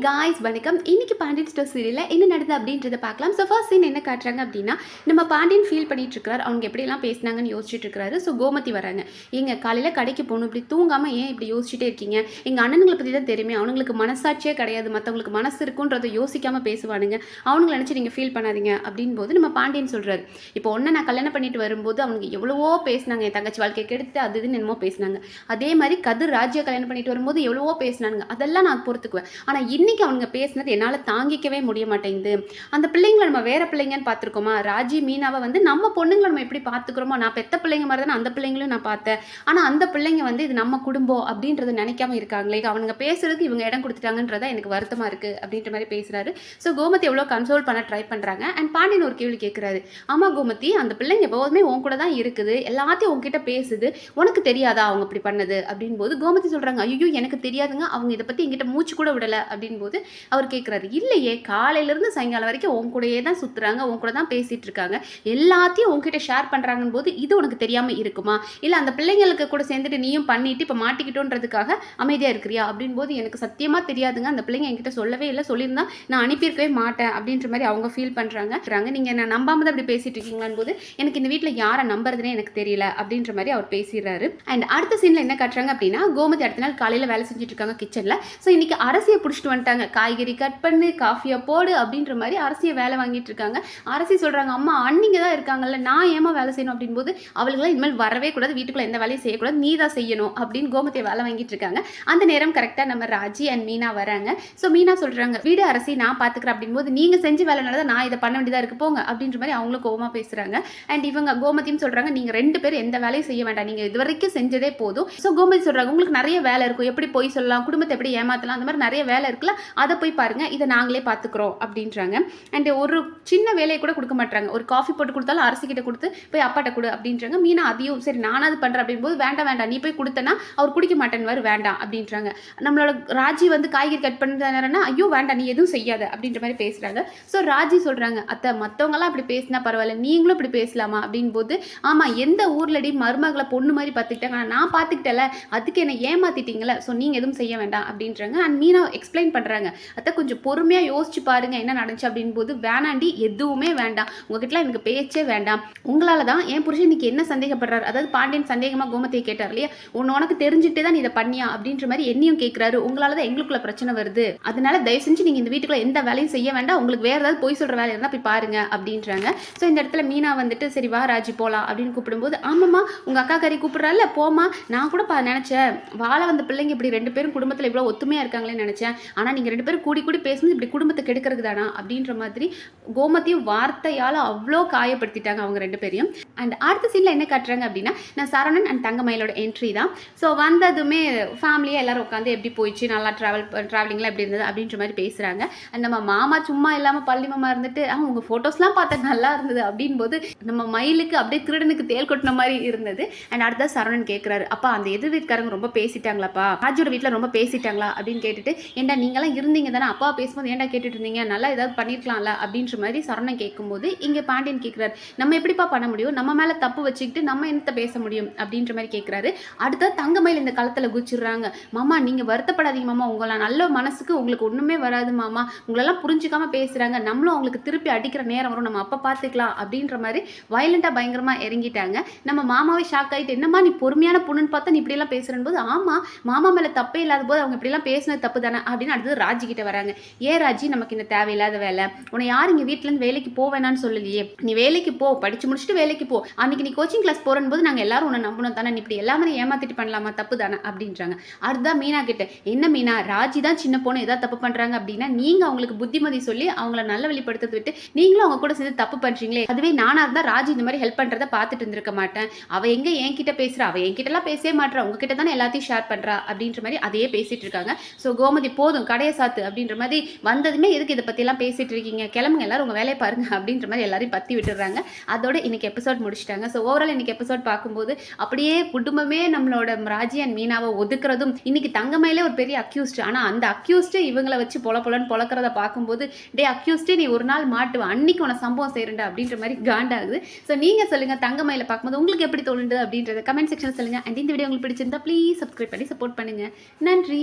Guys வணக்கம். இன்னைக்கு Pandian store சீரியலில் என்ன நடந்தது அப்படின்றத பார்க்கலாம். ஸோ ஃபர்ஸ்ட் சீன் என்ன காட்டுறாங்க அப்படின்னா, நம்ம பாண்டியன் ஃபீல் பண்ணிட்டு இருக்காரு. அவங்க எப்படியெல்லாம் பேசினாங்கன்னு யோசிச்சுட்டு இருக்காரு. ஸோ கோமதி வராங்க. எங்க காலையில் கடைக்கு போகணும், இப்படி தூங்காமல் ஏன் இப்படி யோசிச்சுட்டே இருக்கீங்க? எங்கள் அண்ணனுங்களை பற்றி தான் தெரியுமே, அவனுங்களுக்கு மனசாட்சியே கிடையாது, மற்றவங்களுக்கு மனசு இருக்குன்றதை யோசிக்காமல் பேசுவானுங்க. அவனுங்களை நினச்சி நீங்கள் ஃபீல் பண்ணாதீங்க அப்படின் போது நம்ம பாண்டியன் சொல்கிறாரு, இப்போ ஒன்று நான் கல்யாணம் பண்ணிட்டு வரும்போது அவனுக்கு எவ்வளவோ பேசினாங்க, என் தங்கச்சி வாழ்க்கையை கெடுத்து அது இதுன்னு என்னமோ பேசினாங்க. அதே மாதிரி கதிர் ராஜ்யா கல்யாணம் பண்ணிட்டு வரும்போது எவ்வளவோ பேசினாங்க, அதெல்லாம் நான் பொறுத்துக்குவேன். ஆனால் இன்னைக்கு அவனுங்க பேசினது என்னால் தாங்கிக்கவே முடிய மாட்டேங்குது. அந்த பிள்ளைங்களை நம்ம வேற பிள்ளைங்கன்னு பார்த்துருக்கோமா? ராஜி மீனாவை வந்து நம்ம பொண்ணுங்களை நம்ம எப்படி பார்த்துக்கிறோமோ, நான் பெத்த பிள்ளைங்க மாதிரி தானே அந்த பிள்ளைங்களும் நான் பார்த்தேன். ஆனால் அந்த பிள்ளைங்க வந்து இது நம்ம குடும்பம் அப்படின்றத நினைக்காம இருக்காங்களே, அவனுங்க பேசுறதுக்கு இவங்க இடம் கொடுத்துட்டாங்கன்றதா எனக்கு வருத்தமாக இருக்குது அப்படின்ற மாதிரி பேசுகிறாரு. ஸோ கோமதி எவ்வளோ கன்சோல் பண்ண ட்ரை பண்ணுறாங்க. அண்ட் பாண்டியன் ஒரு கேள்வி கேட்குறாரு, ஆமாம் கோமதி, அந்த பிள்ளைங்க எப்போதுமே உன் கூட தான் இருக்குது, எல்லாத்தையும் உங்ககிட்ட பேசுது, உனக்கு தெரியாதா அவங்க அப்படி பண்ணது அப்படின் போது கோமதி சொல்கிறாங்க, ஐயோ எனக்கு தெரியாதுங்க, அவங்க இதை பற்றி எங்கிட்ட மூச்சு கூட விடலை அப்படின் போது அவர் கேட்குறாரு, இல்லையே காலையிலேருந்து சாயங்காலம் வரைக்கும் உன் கூடயே தான் சுற்றுறாங்க, உன் கூட தான் பேசிகிட்டு இருக்காங்க, எல்லாத்தையும் உங்ககிட்ட ஷேர் பண்ணுறாங்கன்னு போது இது உனக்கு தெரியாமல் இருக்குமா? இல்லை அந்த பிள்ளைங்களுக்கு கூட சேர்ந்துட்டு நீயும் பண்ணிட்டு இப்போ மாட்டிக்கிட்டோன்றதுக்காக அமைதியாக இருக்கிறியா அப்படின் போது எனக்கு சத்தியமாக தெரியாதுங்க, அந்த பிள்ளைங்க என்கிட்ட சொல்லவே இல்லை, சொல்லியிருந்தா நான் அனுப்பியிருக்கவே மாட்டேன் அப்படின்ற மாதிரி அவங்க ஃபீல் பண்ணுறாங்க. நீங்கள் என்ன நம்பாம தான் அப்படி பேசிட்டு இருக்கீங்களான்னு போது எனக்கு இந்த வீட்டில் யாரை நம்புறதுனே எனக்கு தெரியல அப்படின்ற மாதிரி அவர் பேசிடுறாரு. அண்ட் அடுத்த சீனில் என்ன காட்டுறாங்க அப்படின்னா, கோமதி அடுத்த நாள் காலையில் வேலை செஞ்சுட்டு இருக்காங்க கிச்சனில். ஸோ இன்னைக்கு அரசியை பிடிச்சிட்டு வந்துட்டாங்க, காய்கறி கட் பண்ணு, காஃபியை போடு அப்படின்ற மாதிரி அரசியை வேலை வாங்கிட்டு இருக்காங்க. அரசி சொல்கிறாங்க, அம்மா அன்னிங்க தான் இருக்காங்கல்ல, நான் ஏமா வேலை செய்யணும் அப்படின் போது அவளுக்குலாம் இனிமேல் வரவே கூடாது, வீட்டுக்குள்ளே எந்த வேலையும் செய்யக்கூடாது, நீ தான் செய்யணும் அப்படின்னு கோமதியை வேலை வாங்கிட்டு இருக்காங்க. அந்த நேரம் கரெக்டாக நம்ம ராஜி அண்ட் மீனா வராங்க. ஸோ மீனா சொல்கிறாங்க, வீடு அரசி நான் பார்த்துக்கிறேன் அப்படின் போது நீங்கள் செஞ்சு வேலைனால தான் நான் இதை பண்ண வேண்டியதாக இருக்கு போங்க அப்படின்ற மாதிரி அவங்களும் கோவமாக பேசுகிறாங்க. அண்ட் இவங்க கோமதியும் சொல்கிறாங்க, நீங்கள் ரெண்டு பேரும் எந்த வேலையும் செய்ய வேண்டாம், நீங்கள் இது வரைக்கும் செஞ்சதே போதும். ஸோ கோமதி சொல்கிறாங்க, உங்களுக்கு நிறைய வேலை இருக்கும், எப்படி போய் சொல்லலாம், குடும்பத்தை எப்படி ஏமாற்றலாம், அந்த மாதிரி நிறைய வேலை இருக்குல்ல, அதை போய் பாருங்க, இதை நாங்களே பார்த்துக்கிறோம் அப்படின்றாங்க. அண்ட் ஒரு சின்ன வேலையை கூட கொடுக்க மாட்டாங்க, ஒரு காஃபி போட்டு கொடுத்தாலும் அரசிக்கிட்ட கொடுத்து போய் அப்பாட்ட கொடு அப்படின்றாங்க. மீனா அதையும் சரி நானாவது பண்ணுறேன் அப்படின் போது வேண்டாம் வேண்டாம், நீ போய் கொடுத்தனா அவர் குடிக்க மாட்டேன்னு வேண்டாம் அப்படின்றாங்க. நம்மளோட ராஜி வந்து காய்கறி கட் பண்ணுறதுனா ஐயோ வேண்டாம் நீ எதுவும் செய்யாத அப்படின்ற மாதிரி பேசுகிறாங்க. ஸோ ராஜி சொல்கிறாங்க, அத்தை மற்றவங்களாம் அப்படி பேசினா பரவாயில்ல, நீங்களும் இப்படி பேசலாமா அப்படின் போது, ஆமாம் எந்த ஊர்லடி மருமகளை பொண்ணு மாதிரி பார்த்துக்கிட்டாங்க, ஆனால் நான் பார்த்துக்கிட்டல, அதுக்கு என்னை ஏமாத்திட்டீங்களே, ஸோ நீங்கள் எதுவும் செய்ய வேண்டாம் அப்படின்றாங்க. அண்ட் மீனா எக்ஸ்பிளைன் பண்ணுறாங்க, அத்தை கொஞ்சம் பொறுமையாக யோசிச்சு பாருங்க என்ன நடந்துச்சு அப்படின் போது, வேணாண்டி எதுவுமே வேண்டாம், உங்ககிட்ட எனக்கு பேச்சே வேண்டாம், உங்களால் தான் என் புருஷன் இன்னைக்கு என்ன சந்தேகப்படுறாரு, அதாவது பாண்டியன் சந்தேகமாக கோமதியை கேட்டார் இல்லையா, உனக்கு தெரிஞ்சுட்டு தான் நீ இதை பண்ணியா அப்படின்ற மாதிரி என்னையும் கேட்குறாரு, உங்களால் தான் எங்களுக்குள்ள பிரச்சனை வருது, அதனால தயவு செஞ்சு நீங்கள் இந்த வீட்டுக்குள்ள எந்த வேலையும் செய்ய வேண்டாம், உங்களுக்கு வேறு ஏதாவது போய் சொல்கிற வேலை இருந்தால் போய் பாருங்க அப்படின்றாங்க. ஸோ இந்த இடத்துல மீனா வந்துட்டு சரி வா ராஜி போகலாம் அப்படின்னு கூப்பிடும்போது, ஆமாம்மா உங்கள் அக்கா கறி கூப்பிட்றால போமா, நான் கூட நினச்சேன் வாழ வந்த பிள்ளைங்க இப்படி ரெண்டு பேரும் குடும்பத்தில் இவ்வளோ ஒத்துமையாக இருக்காங்களேன்னு நினச்சேன், ஆனால் நீங்கள் ரெண்டு பேரும் கூடி கூடி பேசும்போது இப்படி குடும்பத்தை கெடுக்கிறது தானா அப்படின்ற மாதிரி கோமதியும் வார்த்தையால் அவ்வளோ காயப்படுத்திட்டாங்க அவங்க ரெண்டு பேரையும். அண்ட் அடுத்த சீனில் என்ன காட்டுறாங்க அப்படின்னா, நான் சரவணன் அண்ட் தங்கமயிலோட என்ட்ரி தான். ஸோ வந்ததுமே ஃபேமிலியாக எல்லாரும் உட்காந்து எப்படி போயிடுச்சு, நல்லா ட்ராவலிங்லாம் எப்படி இருந்தது அப்படின்ற மாதிரி பேசுகிறாங்க. அண்ட் நம்ம மாமா சும்மா இல்லாமல் பள்ளி மாமா இருந்துட்டு உங்கள் ஃபோட்டோஸ்லாம் பார்த்தா நல்லா இருந்தது அப்படின் போது நம்ம மயிலுக்கு அப்படியே திருடனுக்கு தேல் கொட்டின மாதிரி இருந்தது. அண்ட் அடுத்த சரவணன் கேட்குறாரு, அப்பா அந்த எதிர் வீட்டுக்காரங்க ரொம்ப பேசிட்டாங்களாப்பா, ராஜோட வீட்டில் ரொம்ப பேசிட்டாங்களா அப்படின்னு கேட்டுட்டு, ஏண்டா நீங்களாம் இருந்தீங்க தானே, அப்பா பேசும்போது ஏன்டா கேட்டுட்டு இருந்தீங்க, நல்லா ஏதாவது பண்ணியிருக்கலாம்ல அப்படின்ற மாதிரி சரவணன் கேட்கும்போது இங்கே பாண்டியன் கேட்குறாரு, நம்ம எப்படிப்பா பண்ண முடியும், நம்ம மேலே தப்பு வச்சுக்கிட்டு நம்ம என்னத்தை பேச முடியும் அப்படின்ற மாதிரி கேட்குறாரு. அடுத்த தங்கமயில் இந்த காலத்தில் குச்சிடுறாங்க, மாமா நீங்கள் வருத்தப்படாதீங்க மாமா, உங்களை நல்ல மனசுக்கு உங்களுக்கு ஒன்றுமே வராது மாமா, உங்களெல்லாம் புரிஞ்சுக்காம பேசுகிறாங்க, நம்மளும் அவங்களுக்கு திருப்பி அடிக்கிற நேரம் வரும், நம்ம அப்போ பார்த்துக்கலாம் அப்படின்ற மாதிரி வயலண்ட்டாக பயங்கரமாக இறங்கிட்டாங்க. நம்ம மாமாவே ஷாக் ஆகிட்டு, என்னம்மா நீ பொறுமையான பொண்ணுன்னு பார்த்தா நீ இப்படியெல்லாம் பேசுகிறேன் போது, ஆமாம் மாமா மேலே தப்பே இல்லாத போது அவங்க இப்படிலாம் பேசினது தப்பு தானே அப்படின்னு அடுத்தது ராஜி கிட்ட வராங்க. ராஜி நமக்கு இந்த தேவையில்லாத வேலை, உன்னை யார் இங்கே வீட்டிலேருந்து வேலைக்கு போவேனான்னு சொல்லலையே, நீ வேலைக்கு போ, படிச்சு முடிச்சுட்டு வேலைக்கு போ, அன்னைக்கு நீ கோச்சிங் கிளாஸ் போகிறன் போது நாங்கள் எல்லாரும் உன்னை நம்பணும் தானே, நீ இப்படி எல்லாமே ஏமாத்திட்டு பண்ணலாமா, தப்பு தானே அப்படின்றாங்க. அடுத்ததான் மீனா கிட்ட, என்ன மீனா ராஜி தான் சின்ன பொண்ணு ஏதாவது தப்பு பண்ணுறாங்க அப்படின்னா நீங்கள் அவங்களுக்கு புத்திமதி சொல்லி அவங்கள நல்ல வழிப்படுத்த விட்டு நீங்களும் அவங்க கூட சேர்ந்து தப்பு பண்ணுறீங்களே, அதுவே நானாக இருந்தால் ராஜி இந்த மாதிரி ஹெல்ப் பண்ணுறதை பார்த்துட்டு இருந்திருக்க மாட்டேன், அவள் எங்கே என்கிட்ட பேசுகிறா, அவள் என்கிட்டலாம் பேசவே மாட்டா, உங்ககிட்ட தானே எல்லாத்தையும் ஷேர் பண்ணுறா அப்படின்ற மாதிரி அதையே பேசிகிட்டு இருக்காங்க. ஸோ கோமதி போதும் கடையை சாத்து அப்படின்ற மாதிரி வந்ததுமே எதுக்கு இதை பற்றியெல்லாம் பேசிகிட்டு இருக்கீங்க, கிளம்புங்க எல்லாரும் உங்கள் வேலையை பாருங்க அப்படின்ற மாதிரி எல்லாரையும் பற்றி விட்டுடுறாங்க. அதோட இன்னைக்கு எபிசோட் முடிச்சிட்டாங்க. ஸோ ஓவரால் இன்னைக்கு எபிசோட் பார்க்கும்போது அப்படியே குடும்பமே நம்மளோட ராஜி அண்ட் மீனாவை ஒதுக்குறதும், இன்னைக்கு தங்கமயிலே ஒரு பெரிய அக்யூஸ்ட், ஆனால் அந்த அக்யூஸ்ட்டு இவங்களை வச்சு பொலன்னு பொழக்கிறத பார்க்கும்போது, டே அக்யூஸ்டே நீ ஒரு நாள் மாட்டுவேன், அன்னைக்கு உன சம்பவம் செய்யறேன்டா அப்படின்ற மாதிரி காண்டாகுது. ஸோ நீங்கள் சொல்லுங்கள் தங்கமயில பார்க்கும்போது உங்களுக்கு எப்படி தோணுது அப்படின்றத கமெண்ட் செக்ஷன் சொல்லுங்கள். அண்ட் இந்த வீடியோ உங்களுக்கு பிடிச்சிருந்தா ப்ளீஸ் சப்ஸ்கிரைப் பண்ணி சப்போர்ட் பண்ணுங்கள். நன்றி.